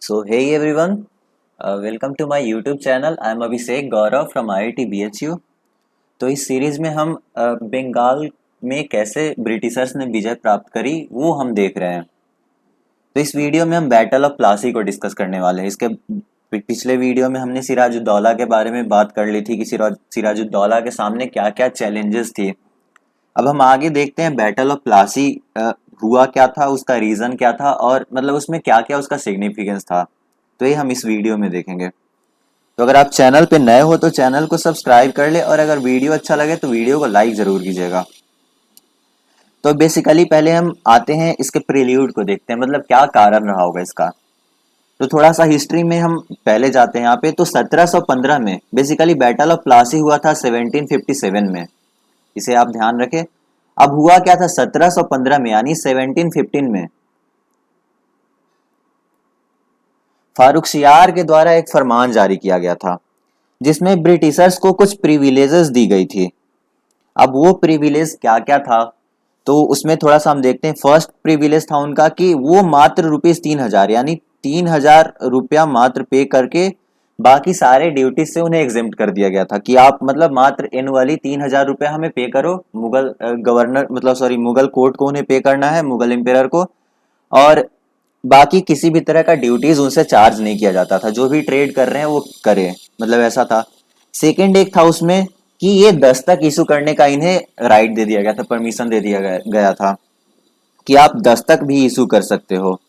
So hey everyone, welcome to my YouTube channel. I am Abhishek Gaurav from IIT BHU. तो इस series में हम बंगाल में कैसे ब्रिटिशर्स ने विजय प्राप्त करी वो हम देख रहे हैं। तो इस वीडियो में हम बैटल ऑफ प्लासी को डिस्कस करने वाले हैं। इसके पिछले वीडियो में हमने सिराजुद्दौला के बारे में बात कर ली थी कि सिराजुद्दौला के सामने क्या क्या चैलेंजेस थी। अब हम आगे देखते हैं बैटल ऑफ प्लासी हुआ क्या था, उसका रीजन क्या था और मतलब उसमें क्या क्या उसका सिग्निफिकेंस था। तो ये हम इस वीडियो में देखेंगे। तो अगर आप चैनल पे नए हो तो चैनल को सब्सक्राइब कर ले और अगर वीडियो अच्छा लगे तो वीडियो को लाइक जरूर कीजिएगा। तो बेसिकली पहले हम आते हैं इसके प्रील्यूड को देखते हैं, मतलब क्या कारण रहा होगा इसका। तो थोड़ा सा हिस्ट्री में हम पहले जाते हैं यहाँ पे। तो 1715 में बेसिकली बैटल ऑफ प्लासी हुआ था 1757 में, इसे आप ध्यान रखें। अब हुआ क्या था 1715 में यानी 1715 में फारुखसियार के द्वारा एक फरमान जारी किया गया था जिसमें ब्रिटिशर्स को कुछ प्रिविलेजेस दी गई थी। अब वो प्रिविलेज क्या क्या था तो उसमें थोड़ा सा हम देखते हैं। फर्स्ट प्रिविलेज था उनका कि वो मात्र ₹3000 यानी 3000 रुपया मात्र पे करके बाकी सारे ड्यूटीज से उन्हें एग्जेम्प्ट कर दिया गया था कि आप मतलब मात्र एनुअली 3000 रुपया हमें पे करो। मुगल गवर्नर मतलब सॉरी मुगल कोर्ट को उन्हें पे करना है, मुगल एम्पेयर को। और बाकी किसी भी तरह का ड्यूटीज उनसे चार्ज नहीं किया जाता था, जो भी ट्रेड कर रहे हैं वो करे, मतलब ऐसा था। सेकेंड एक था उसमें कि ये दस्तक इशू करने का इन्हें राइट दे दिया गया था, परमिशन दे दिया गया था कि आप दस्तक भी इशू कर सकते हो।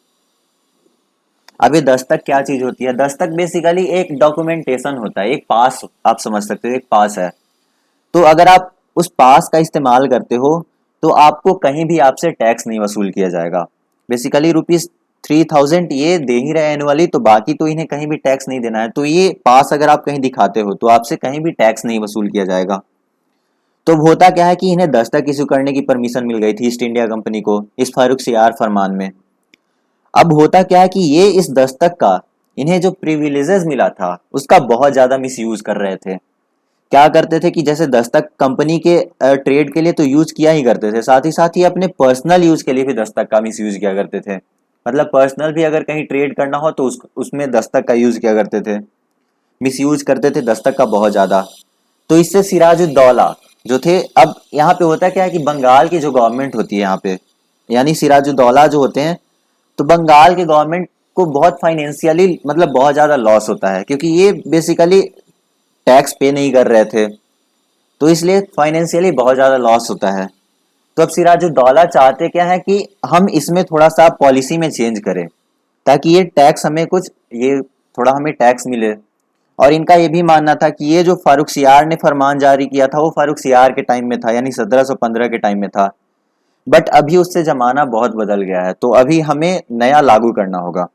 अब ये दस्तक क्या चीज होती है? दस्तक बेसिकली एक डॉक्यूमेंटेशन होता है, एक पास आप समझ सकते हो, एक पास है। तो अगर आप उस पास का इस्तेमाल करते हो तो आपको कहीं भी आपसे टैक्स नहीं वसूल किया जाएगा। बेसिकली ₹3000 ये दे ही रहे एनुअली, तो बाकी तो इन्हें कहीं भी टैक्स नहीं देना है। तो ये पास अगर आप कहीं दिखाते हो तो आपसे कहीं भी टैक्स नहीं वसूल किया जाएगा। तो होता क्या है कि इन्हें दस्तक इशू करने की परमिशन मिल गई थी ईस्ट इंडिया कंपनी को इस फारुखसियार फरमान में। अब होता क्या है कि ये इस दस्तक का इन्हें जो प्रिविलेजेस मिला था उसका बहुत ज्यादा मिसयूज कर रहे थे। क्या करते थे कि जैसे दस्तक कंपनी के ट्रेड के लिए तो यूज किया ही करते थे, साथ ही अपने पर्सनल यूज के लिए भी दस्तक का मिस यूज किया करते थे। मतलब पर्सनल भी अगर कहीं ट्रेड करना हो तो उसमें दस्तक का यूज किया करते थे, मिस यूज करते थे दस्तक का बहुत ज्यादा। तो इससे सिराजुद्दौला जो थे, अब यहाँ पे होता क्या है कि बंगाल की जो गवर्नमेंट होती है यहाँ पे यानी सिराजुद्दौला जो होते हैं, तो बंगाल के गवर्नमेंट को बहुत फाइनेंशियली मतलब बहुत ज्यादा लॉस होता है क्योंकि ये बेसिकली टैक्स पे नहीं कर रहे थे, तो इसलिए फाइनेंशियली बहुत ज्यादा लॉस होता है। तो अब सिराजुद्दौला चाहते क्या है कि हम इसमें थोड़ा सा पॉलिसी में चेंज करें ताकि ये टैक्स हमें कुछ ये थोड़ा हमें टैक्स मिले। और इनका ये भी मानना था कि ये जो फारुखसियार ने फरमान जारी किया था वो फारुखसियार के टाइम में था यानी 1715 के टाइम में था। बट अभी उससे जमाना बहुत बदल गया है, तो अभी हमें नया लागू करना होगा।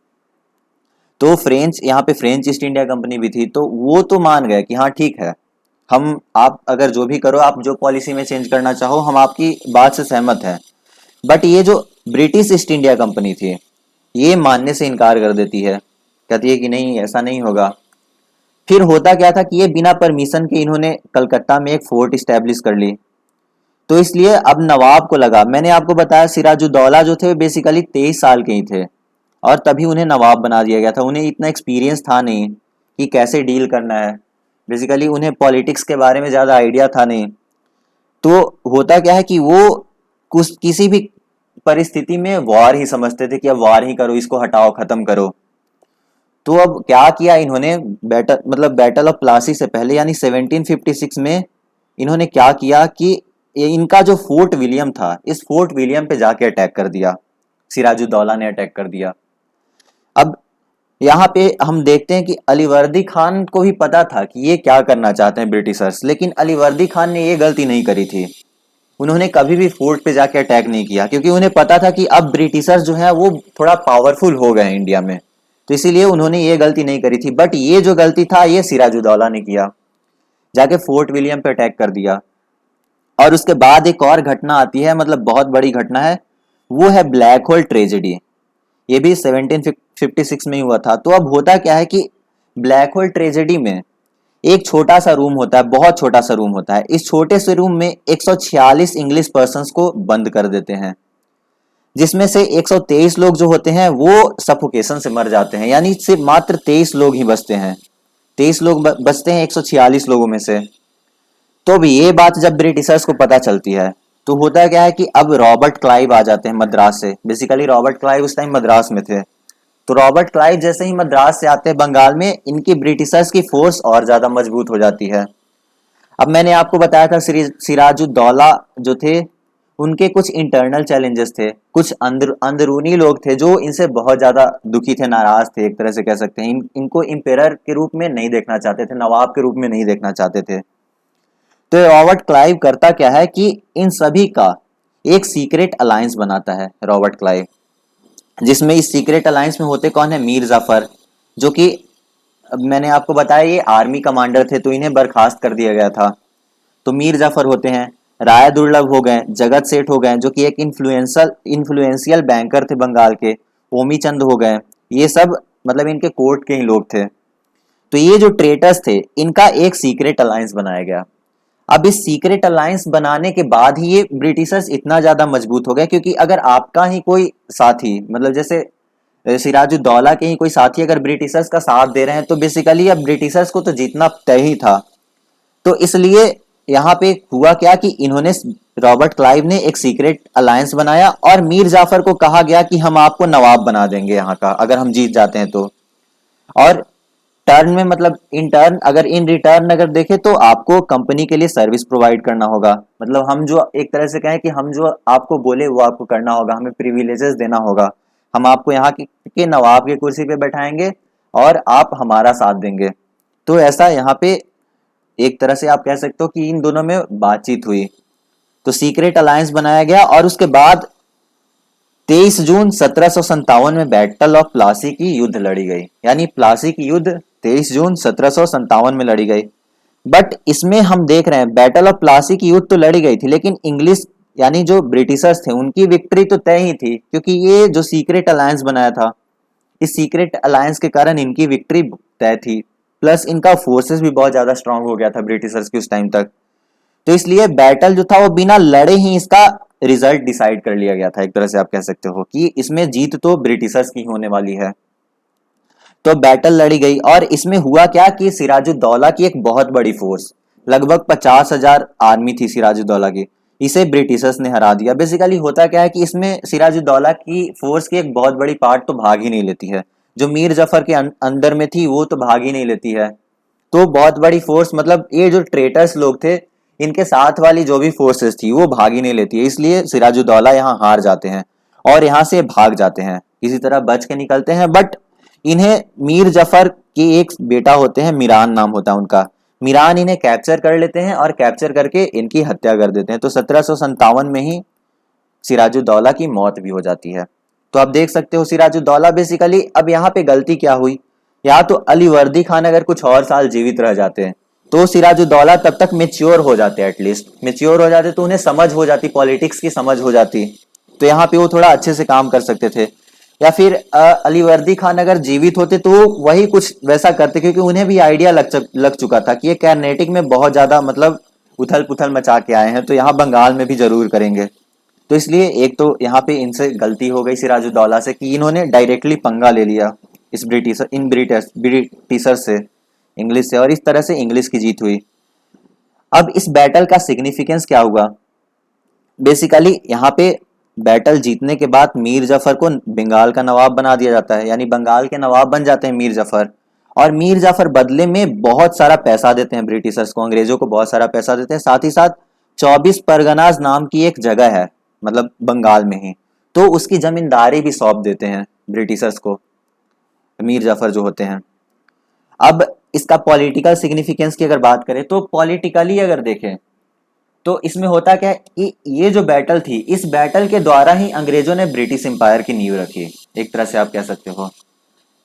तो फ्रेंच यहाँ पे फ्रेंच ईस्ट इंडिया कंपनी भी थी, तो वो तो मान गए कि हाँ ठीक है, हम आप अगर जो भी करो, आप जो पॉलिसी में चेंज करना चाहो, हम आपकी बात से सहमत हैं। बट ये जो ब्रिटिश ईस्ट इंडिया कंपनी थी ये मानने से इनकार कर देती है, कहती है कि नहीं ऐसा नहीं होगा। फिर होता क्या था कि ये बिना परमिशन के इन्होंने कलकत्ता में एक फोर्ट स्टैब्लिश कर ली। तो इसलिए अब नवाब को लगा, मैंने आपको बताया सिराजुद्दौला जो थे बेसिकली 23 साल के ही थे और तभी उन्हें नवाब बना दिया गया था। उन्हें इतना एक्सपीरियंस था नहीं कि कैसे डील करना है, बेसिकली उन्हें पॉलिटिक्स के बारे में ज़्यादा आइडिया था नहीं। तो होता क्या है कि वो कुछ किसी भी परिस्थिति में वॉर ही समझते थे कि अब वॉर ही करो, इसको हटाओ, खत्म करो। तो अब क्या किया इन्होंने, बैटल ऑफ प्लासी से पहले यानी 1756 में इन्होंने क्या किया कि इनका जो फोर्ट विलियम था, इस फोर्ट विलियम पे जाके अटैक कर दिया, सिराजुद्दौला ने अटैक कर दिया। अब यहाँ पे हम देखते हैं कि अलीवर्दी खान को भी पता था कि ये क्या करना चाहते हैं ब्रिटिशर्स, लेकिन अलीवर्दी खान ने ये गलती नहीं करी थी। उन्होंने कभी भी फोर्ट पे जाके अटैक नहीं किया क्योंकि उन्हें पता था कि अब ब्रिटिशर्स जो है वो थोड़ा पावरफुल हो गए हैं इंडिया में, तो इसीलिए उन्होंने ये गलती नहीं करी थी। बट ये जो गलती था ये सिराजुद्दौला ने किया, जाके फोर्ट विलियम पे अटैक कर दिया। और उसके बाद एक और घटना आती है, मतलब बहुत बड़ी घटना है, वो है ब्लैक होल ट्रेजेडी। ये भी 1756 में ही हुआ था। तो अब होता क्या है कि ब्लैक होल ट्रेजेडी में एक छोटा सा रूम होता है, बहुत छोटा सा रूम होता है। इस छोटे से रूम में 146 इंग्लिश पर्सन्स को बंद कर देते हैं। जिसमें से 123 लोग जो होते हैं वो सफोकेशन से मर जाते हैं, यानी सिर्फ मात्र 23 लोग ही बचते हैं। 23 लोग बचते हैं 146 लोगों में से। तो अब ये बात जब ब्रिटिशर्स को पता चलती है तो होता क्या है कि अब रॉबर्ट क्लाइव आ जाते हैं मद्रास से। बेसिकली रॉबर्ट क्लाइव उस टाइम मद्रास में थे। तो रॉबर्ट क्लाइव जैसे ही मद्रास से आते हैं बंगाल में, इनकी ब्रिटिशर्स की फोर्स और ज्यादा मजबूत हो जाती है। अब मैंने आपको बताया था सिराजुद्दौला जो थे उनके कुछ इंटरनल चैलेंजेस थे, कुछ अंदरूनी लोग थे जो इनसे बहुत ज्यादा दुखी थे, नाराज थे, एक तरह से कह सकते हैं। इनको इम्पेरर के रूप में नहीं देखना चाहते थे, नवाब के रूप में नहीं देखना चाहते थे। तो रॉबर्ट क्लाइव करता क्या है कि इन सभी का एक सीक्रेट अलायंस बनाता है रॉबर्ट क्लाइव, जिसमें इस सीक्रेट अलायंस में होते कौन है? मीर जाफर, जो कि अब मैंने आपको बताया ये आर्मी कमांडर थे तो इन्हें बर्खास्त कर दिया गया था। तो मीर जाफर होते हैं, राय दुर्लभ हो गए, जगत सेठ हो गए जो कि एक इन्फ्लुएंशियल बैंकर थे बंगाल के, ओमी चंद हो गए, ये सब मतलब इनके कोर्ट के ही लोग थे। तो ये जो ट्रेटर्स थे इनका एक सीक्रेट अलायंस बनाया गया। अब इस सीक्रेट अलायंस बनाने के बाद ही ये ब्रिटिशर्स इतना ज्यादा मजबूत हो गए, क्योंकि अगर आपका ही कोई साथी मतलब जैसे सिराजुद्दौला के ही कोई साथी अगर ब्रिटिशर्स का साथ दे रहे हैं तो बेसिकली अब ब्रिटिशर्स को तो जीतना तय ही था। तो इसलिए यहाँ पे हुआ क्या कि इन्होंने रॉबर्ट क्लाइव ने एक सीक्रेट अलायंस बनाया और मीर जाफर को कहा गया कि हम आपको नवाब बना देंगे यहाँ का अगर हम जीत जाते हैं तो। और टर्न में मतलब इन टर्न अगर इन रिटर्न अगर देखें तो आपको कंपनी के लिए सर्विस प्रोवाइड करना होगा। मतलब हम जो एक तरह से कहें कि हम जो आपको बोले वो आपको करना होगा, हमें प्रिविलेजेस देना होगा, हम आपको यहाँ के नवाब की कुर्सी पे बैठाएंगे और आप हमारा साथ देंगे। तो ऐसा यहाँ पे एक तरह से आप कह सकते हो कि इन दोनों में बातचीत हुई, तो सीक्रेट अलायंस बनाया गया। और उसके बाद 23 जून 1757 में बैटल ऑफ प्लासी की युद्ध लड़ी गई, यानी प्लासी की युद्ध 23 जून 1757 में लड़ी गई। बट इसमें हम देख रहे हैं बैटल ऑफ प्लासी की युद्ध तो लड़ी गई थी, लेकिन इंग्लिश यानी जो ब्रिटिशर्स थे उनकी विक्ट्री तो तय ही थी, क्योंकि ये जो सीक्रेट अलायंस बनाया था इस सीक्रेट अलायंस के कारण इनकी विक्ट्री तय थी। प्लस इनका फोर्सेस भी बहुत ज्यादा स्ट्रांग हो गया था ब्रिटिशर्स की उस टाइम तक। तो इसलिए बैटल जो था वो बिना लड़े ही इसका रिजल्ट डिसाइड कर लिया गया था। एक तरह से आप कह सकते हो कि इसमें जीत तो ब्रिटिशर्स की होने वाली है। तो बैटल लड़ी गई और इसमें हुआ क्या कि सिराजुद्दौला की एक बहुत बड़ी फोर्स, लगभग 50,000 आर्मी थी सिराजुद्दौला की, इसे ब्रिटिशर्स ने हरा दिया। बेसिकली होता क्या है कि इसमें सिराजुद्दौला की फोर्स की एक बहुत बड़ी पार्ट तो भाग ही नहीं लेती है, जो मीर जफर के अंदर में थी वो तो भाग ही नहीं लेती है। तो बहुत बड़ी फोर्स मतलब ये जो ट्रेटर्स लोग थे इनके साथ वाली जो भी फोर्सेस थी वो भाग ही नहीं लेती है, इसलिए सिराजुद्दौला यहाँ हार जाते हैं और यहाँ से भाग जाते हैं, किसी तरह बच के निकलते हैं। बट इन्हें मीर जफर के एक बेटा होते हैं, मीरान नाम होता है उनका, मीरान इन्हें कैप्चर कर लेते हैं और कैप्चर करके इनकी हत्या कर देते हैं। तो 1757 में ही सिराजुद्दौला की मौत भी हो जाती है। तो आप देख सकते हो सिराजुद्दौला बेसिकली अब यहाँ पे गलती क्या हुई, या तो अलीवर्दी खान अगर कुछ और साल जीवित रह जाते हैं तो सिराजुद्दौला तब तक मेच्योर हो जाते, एटलीस्ट मेच्योर हो जाते तो उन्हें समझ हो जाती, पॉलिटिक्स की समझ हो जाती, तो यहाँ पे वो थोड़ा अच्छे से काम कर सकते थे। या फिर अलीवर्दी खान अगर जीवित होते तो वही कुछ वैसा करते, क्योंकि उन्हें भी आइडिया लग चुका था कि ये कर्नाटक में बहुत ज्यादा मतलब उथल पुथल मचा के आए हैं तो यहाँ बंगाल में भी जरूर करेंगे। तो इसलिए एक तो यहाँ पे इनसे गलती हो गई सिराजुद्दौला से कि इन्होंने डायरेक्टली पंगा ले लिया इस ब्रिटिशर से, इंग्लिश से, और इस तरह से इंग्लिश की जीत हुई। अब इस बैटल का सिग्निफिकेंस क्या हुआ? बेसिकली यहाँ पे बैटल जीतने के बाद मीर जफर को बंगाल का नवाब बना दिया जाता है, यानी बंगाल के नवाब बन जाते हैं मीर जफर। और मीर जाफर बदले में बहुत सारा पैसा देते हैं ब्रिटिशर्स को, अंग्रेजों को बहुत सारा पैसा देते हैं। साथ ही साथ 24 परगनाज नाम की एक जगह है मतलब बंगाल में ही, तो उसकी जमींदारी भी सौंप देते हैं ब्रिटिशर्स को मीर जाफर जो होते हैं। अब इसका पॉलिटिकल सिग्निफिकेंस की अगर बात करें तो पॉलिटिकली अगर देखें तो इसमें होता क्या है कि ये जो बैटल थी इस बैटल के द्वारा ही अंग्रेजों ने ब्रिटिश एम्पायर की नींव रखी, एक तरह से आप कह सकते हो।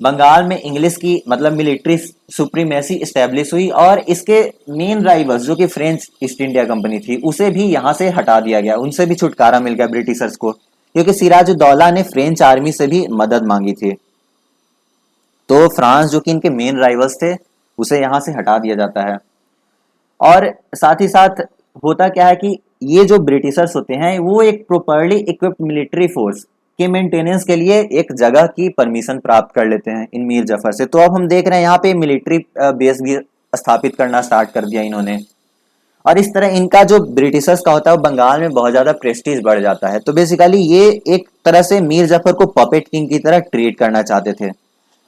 बंगाल में इंग्लिश की मतलब मिलिट्री सुप्रीमेसी स्टैब्लिश हुई और इसके मेन राइवल्स जो कि फ्रेंच ईस्ट इंडिया कंपनी थी उसे भी यहाँ से हटा दिया गया, उनसे भी छुटकारा मिल गया ब्रिटिशर्स को, क्योंकि सिराजुद्दौला ने फ्रेंच आर्मी से भी मदद मांगी थी। तो फ्रांस जो कि इनके मेन राइवल्स थे उसे यहाँ से हटा दिया जाता है। और साथ ही साथ होता क्या है कि ये जो ब्रिटिशर्स होते हैं वो एक प्रॉपरली इक्विप्ड मिलिट्री फोर्स के मेंटेनेंस के लिए एक जगह की परमिशन प्राप्त कर लेते हैं इन मीर जफर से। तो अब हम देख रहे हैं यहाँ पे मिलिट्री बेस भी स्थापित करना स्टार्ट कर दिया इन्होंने। और इस तरह इनका जो ब्रिटिशर्स का होता है वो बंगाल में बहुत ज्यादा प्रेस्टीज बढ़ जाता है। तो बेसिकली ये एक तरह से मीर जफर को पपेट किंग की तरह ट्रीट करना चाहते थे।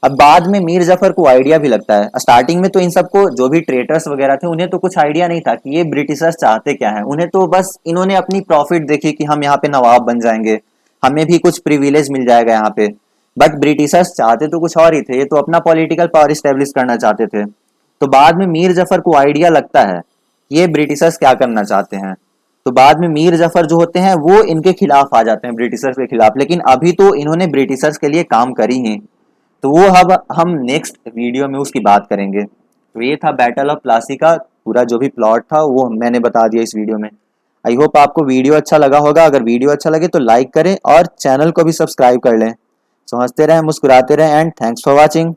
अब बाद में मीर जफर को आइडिया भी लगता है, स्टार्टिंग में तो इन सबको जो भी ट्रेटर्स वगैरह थे उन्हें तो कुछ आइडिया नहीं था कि ये ब्रिटिशर्स चाहते क्या है। उन्हें तो बस इन्होंने अपनी प्रॉफिट देखी कि हम यहाँ पे नवाब बन जाएंगे, हमें भी कुछ प्रिविलेज मिल जाएगा यहाँ पे। बट ब्रिटिशर्स चाहते तो कुछ और ही थे, ये तो अपना पॉलिटिकल पावर स्टेब्लिश करना चाहते थे। तो बाद में मीर जफर को आइडिया लगता है ये ब्रिटिशर्स क्या करना चाहते हैं। तो बाद में मीर जफर जो होते हैं वो इनके खिलाफ आ जाते हैं, ब्रिटिशर्स के खिलाफ। लेकिन अभी तो इन्होंने ब्रिटिशर्स के लिए काम करी ही, तो वो अब हम नेक्स्ट वीडियो में उसकी बात करेंगे। तो ये था बैटल ऑफ प्लासी का पूरा जो भी प्लॉट था वो मैंने बता दिया इस वीडियो में। आई होप आपको वीडियो अच्छा लगा होगा। अगर वीडियो अच्छा लगे तो लाइक करें और चैनल को भी सब्सक्राइब कर लें। तो हंसते रहें, मुस्कुराते रहें एंड थैंक्स फॉर वॉचिंग।